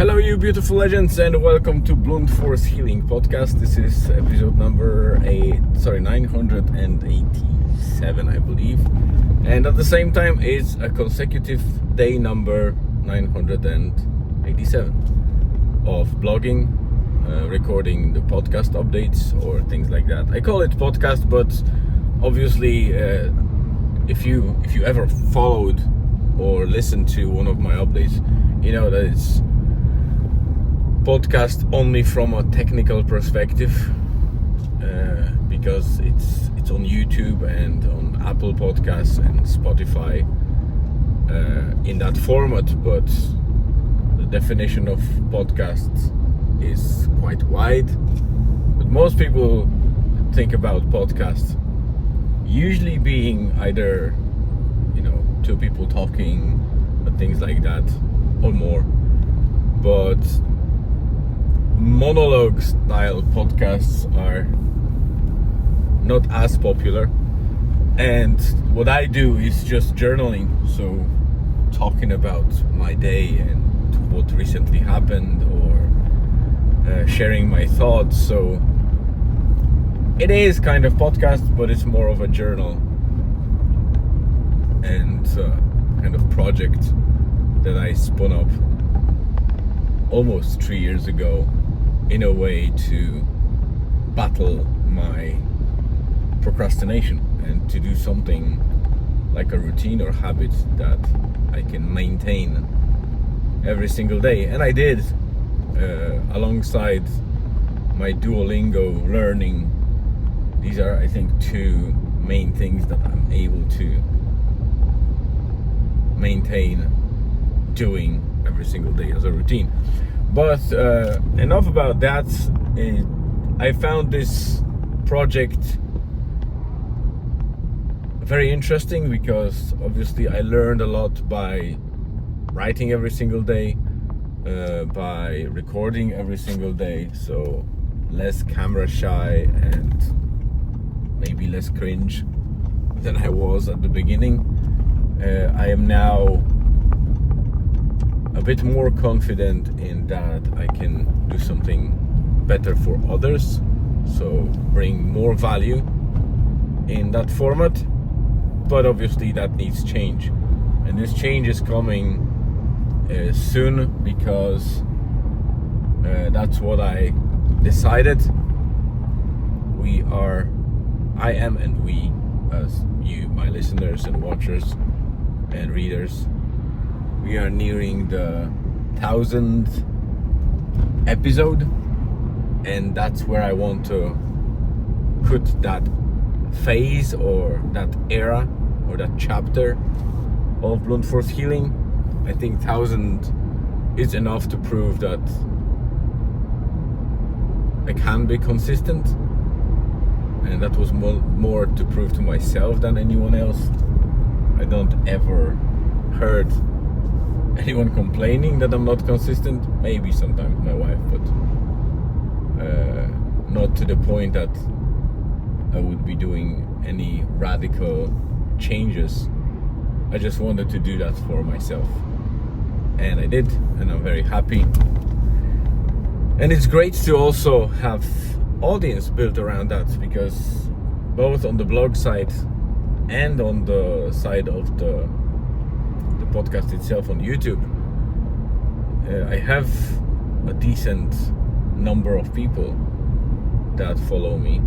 Hello, you beautiful legends, and welcome to Blunt Force Healing Podcast. This is episode number 987, I believe. And at the same time, it's a consecutive day number 987 of blogging, recording the podcast updates or things like that. I call it podcast, but obviously, if you ever followed or listened to one of my updates, you know that it's podcast only from a technical perspective, because it's on YouTube and on Apple Podcasts and Spotify in that format, but the definition of podcasts is quite wide. But most people think about podcasts usually being either, two people talking or things like that or more, but monologue style podcasts are not as popular. And what I do is just journaling, so talking about my day and what recently happened, or sharing my thoughts. So it is kind of podcast, but it's more of a journal and kind of project that I spun up almost 3 years ago, in a way to battle my procrastination and to do something like a routine or habit that I can maintain every single day. And I did, alongside my Duolingo learning. These are, I think, two main things that I'm able to maintain doing every single day as a routine. But enough about that. I found this project very interesting because obviously I learned a lot by writing every single day, by recording every single day, so less camera shy and maybe less cringe than I was at the beginning. I am now a bit more confident in that I can do something better for others, so bring more value in that format. But obviously that needs change, and this change is coming soon, because that's what I decided. I am, and we, as you, my listeners and watchers and readers, we are nearing the 1000th episode, and that's where I want to put that phase or that era or that chapter of Blunt Force Healing. I think 1000 is enough to prove that I can be consistent, and that was more to prove to myself than anyone else. I don't ever heard anyone complaining that I'm not consistent. Maybe sometimes my wife, but not to the point that I would be doing any radical changes. I just wanted to do that for myself, and I did, and I'm very happy. And it's great to also have audience built around that, because both on the blog side and on the side of the podcast itself on YouTube, I have a decent number of people that follow me.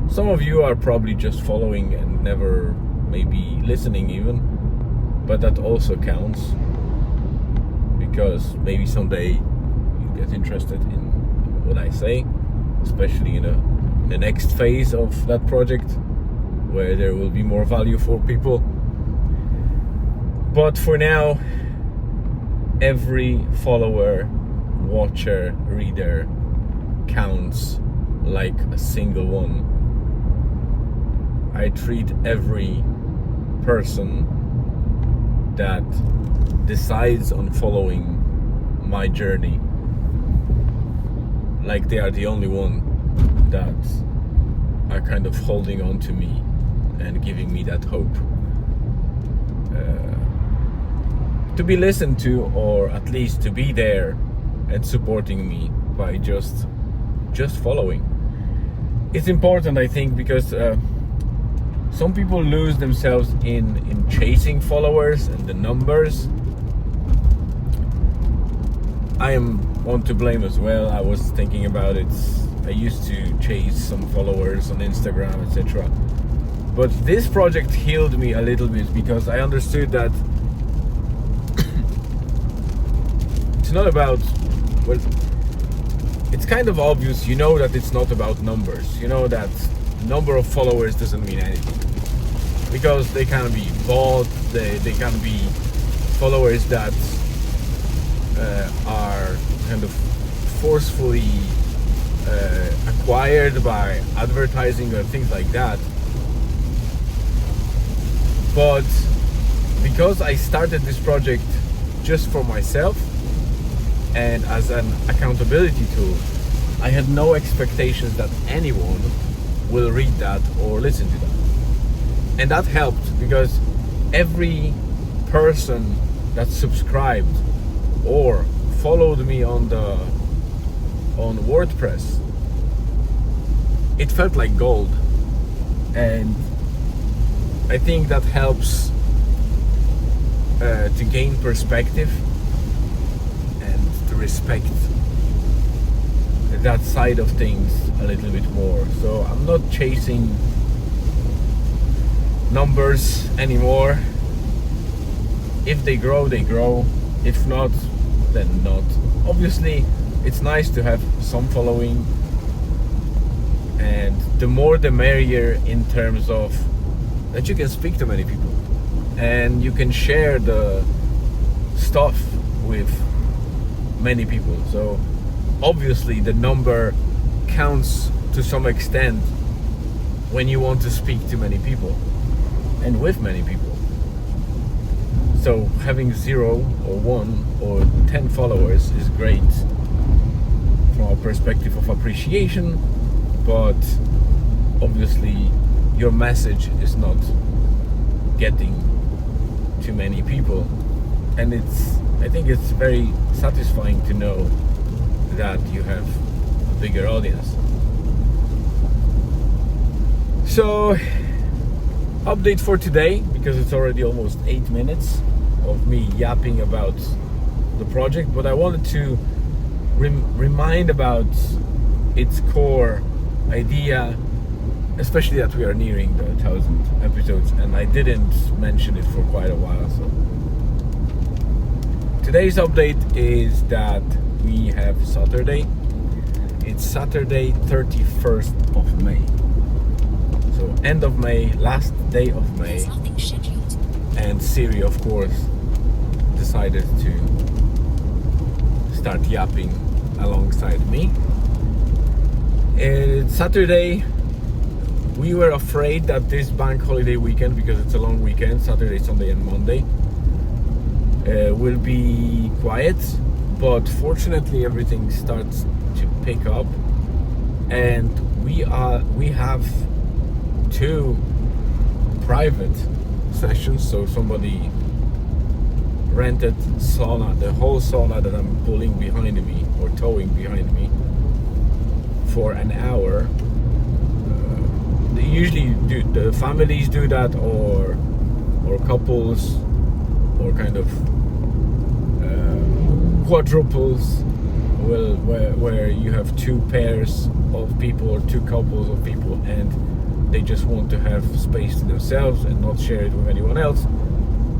Some of you are probably just following and never maybe listening even, but that also counts, because maybe someday you get interested in what I say, especially in the next phase of that project, where there will be more value for people. But for now, every follower, watcher, reader counts like a single one. I treat every person that decides on following my journey like they are the only one that are kind of holding on to me and giving me that hope. to be listened to, or at least to be there and supporting me by just following. It's important, I think, because some people lose themselves in chasing followers and the numbers. I am one to blame as well. I was thinking about it. I used to chase some followers on Instagram, etc. But this project healed me a little bit, because I understood that it's not about, well, it's kind of obvious, you know, that it's not about numbers. You know that number of followers doesn't mean anything, because they can be bought, they can be followers that are kind of forcefully acquired by advertising or things like that. But because I started this project just for myself and as an accountability tool, I had no expectations that anyone will read that or listen to that. And that helped, because every person that subscribed or followed me on WordPress, it felt like gold. And I think that helps to gain perspective and to respect that side of things a little bit more. So I'm not chasing numbers anymore. If they grow, they grow. If not, then not. Obviously, it's nice to have some following, and the more the merrier, in terms of that you can speak to many people and you can share the stuff with many people. So obviously the number counts to some extent when you want to speak to many people and with many people. So having 0 or 1 or 10 followers is great from a perspective of appreciation, but obviously your message is not getting to many people. And I think it's very satisfying to know that you have a bigger audience. So, update for today, because it's already almost 8 minutes of me yapping about the project, but I wanted to remind about its core idea, especially that we are nearing the 1,000 episodes, and I didn't mention it for quite a while. So today's update is that we have Saturday. It's Saturday 31st of May. So end of May, last day of May. There's nothing scheduled. And Siri, of course, decided to start yapping alongside me. It's Saturday. We were afraid that this bank holiday weekend, because it's a long weekend, Saturday, Sunday and Monday, will be quiet, but fortunately everything starts to pick up, and we have 2 private sessions. So somebody rented sauna, the whole sauna that I'm pulling behind me or towing behind me, for an hour. They usually do, the families do that, or couples, or kind of quadruples, where you have 2 pairs of people or 2 couples of people, and they just want to have space to themselves and not share it with anyone else.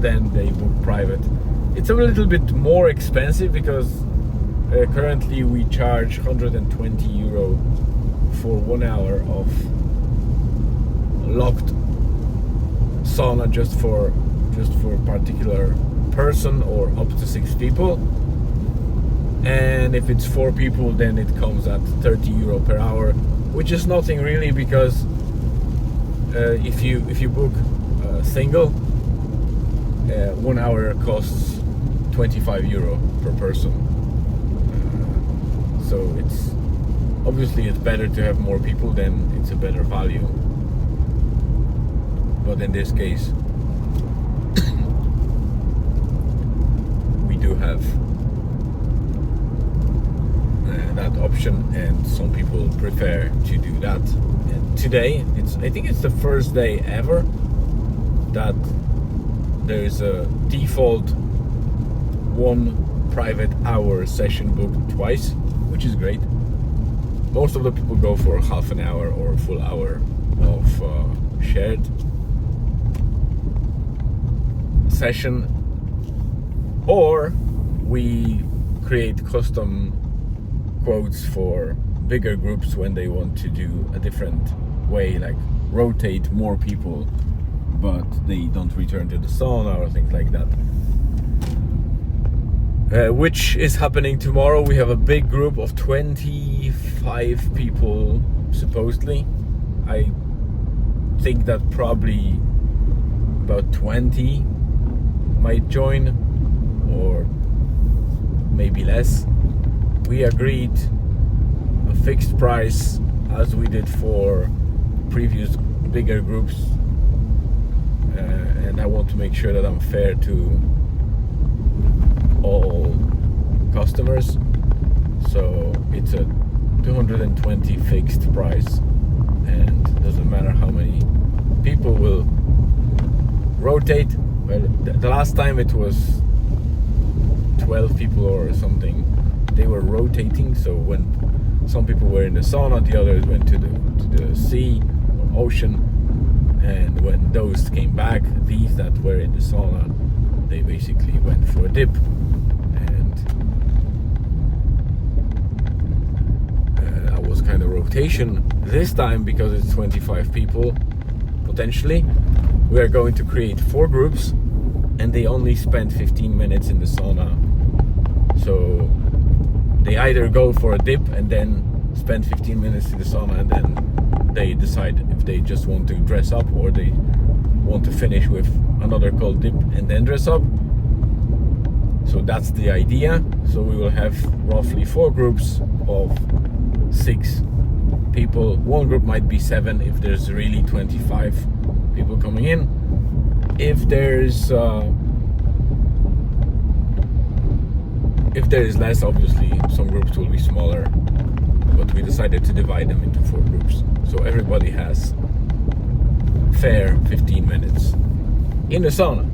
Then they book private. It's a little bit more expensive, because currently we charge €120 for 1 hour of locked sauna just for a particular person, or up to 6 people. And if it's 4 people, then it comes at €30 per hour, which is nothing really, because if you book single, 1 hour costs €25 per person. So it's obviously it's better to have more people, then it's a better value. But in this case, do have that option, and some people prefer to do that. And today, I think it's the first day ever that there's a default 1 private hour session booked twice, which is great. Most of the people go for half an hour or a full hour of shared session, or we create custom quotes for bigger groups when they want to do a different way, like rotate more people but they don't return to the sauna or things like that, which is happening tomorrow. We have a big group of 25 people supposedly. I think that probably about 20 might join, or maybe less. We agreed a fixed price as we did for previous bigger groups, and I want to make sure that I'm fair to all customers. So it's a 220 fixed price, and it doesn't matter how many people will rotate. Well, the last time it was 12 people or something. They were rotating, so when some people were in the sauna, the others went to the sea or ocean, and when those came back, these that were in the sauna, they basically went for a dip. And that was kind of rotation. This time, because it's 25 people potentially, we are going to create 4 groups, and they only spend 15 minutes in the sauna. So they either go for a dip and then spend 15 minutes in the sauna, and then they decide if they just want to dress up, or they want to finish with another cold dip and then dress up. So that's the idea. So we will have roughly 4 groups of 6 people. One group might be 7 if there's really 25 people coming in. If there is less, obviously some groups will be smaller, but we decided to divide them into 4 groups, so everybody has fair 15 minutes in the sauna.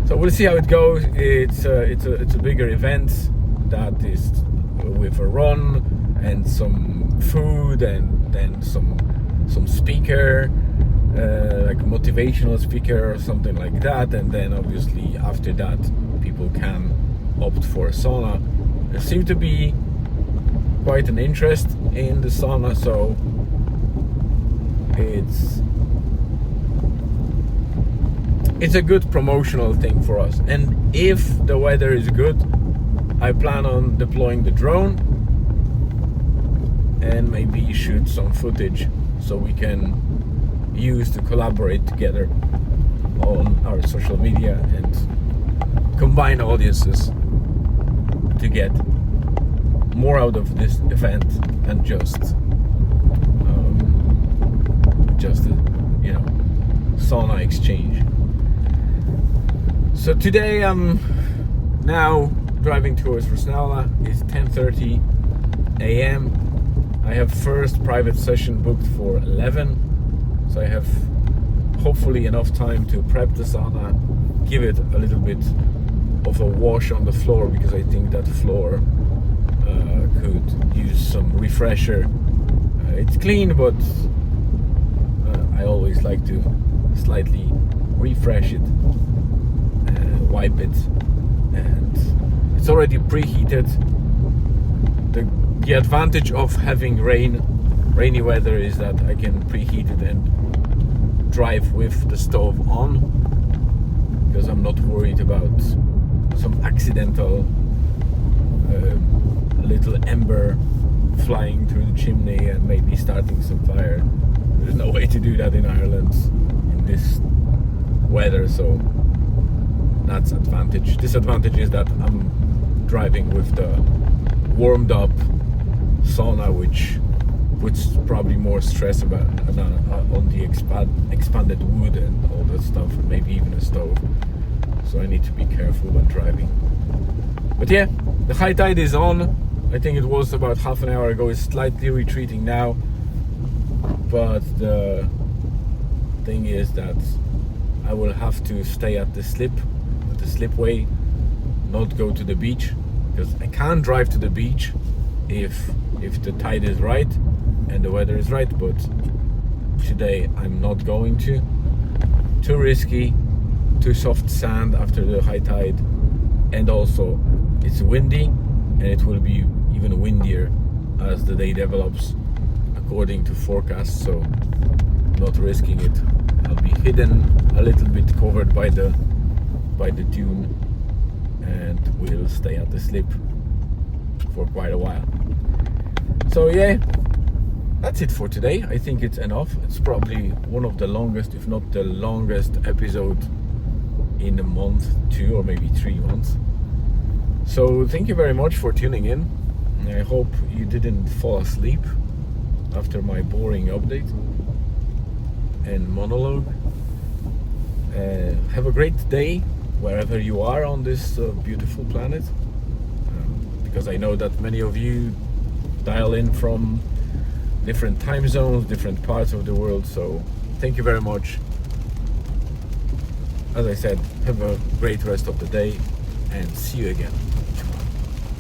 So we'll see how it goes. It's a bigger event that is with a run and some food, and then some speaker, like a motivational speaker or something like that, and then obviously after that people can opt for a sauna. There seems to be quite an interest in the sauna, so it's a good promotional thing for us. And if the weather is good, I plan on deploying the drone and maybe shoot some footage so we can use to collaborate together on our social media and combine audiences to get more out of this event than just sauna exchange. So today I'm now driving towards Rusnala. It's 10:30 a.m. I have first private session booked for 11, so I have hopefully enough time to prep the sauna, give it a little bit of a wash on the floor, because I think that floor could use some refresher. It's clean, but I always like to slightly refresh it, wipe it, and it's already preheated. The advantage of having rainy weather is that I can preheat it and drive with the stove on, because I'm not worried about some accidental little ember flying through the chimney and maybe starting some fire. There's no way to do that in Ireland in this weather, so that's advantage. Disadvantage is that I'm driving with the warmed up sauna, which puts probably more stress on the expanded wood and all that stuff, and maybe even a stove. So I need to be careful when driving. But yeah, the high tide is on. I think it was about half an hour ago. It's slightly retreating now, but the thing is that I will have to stay at the slipway, not go to the beach, because I can't drive to the beach if the tide is right and the weather is right. But today I'm not going to. Too risky, too soft sand after the high tide, and also it's windy, and it will be even windier as the day develops according to forecasts, so not risking it. I'll be hidden a little bit, covered by the dune, and we'll stay at the slip for quite a while. So yeah, that's it for today. I think it's enough. It's probably one of the longest, if not the longest episode in a month, 2 or maybe 3 months. So thank you very much for tuning in. I hope you didn't fall asleep after my boring update and monologue. Have a great day wherever you are on this beautiful planet, because I know that many of you dial in from different time zones, different parts of the world. So thank you very much. As I said, have a great rest of the day, and see you again.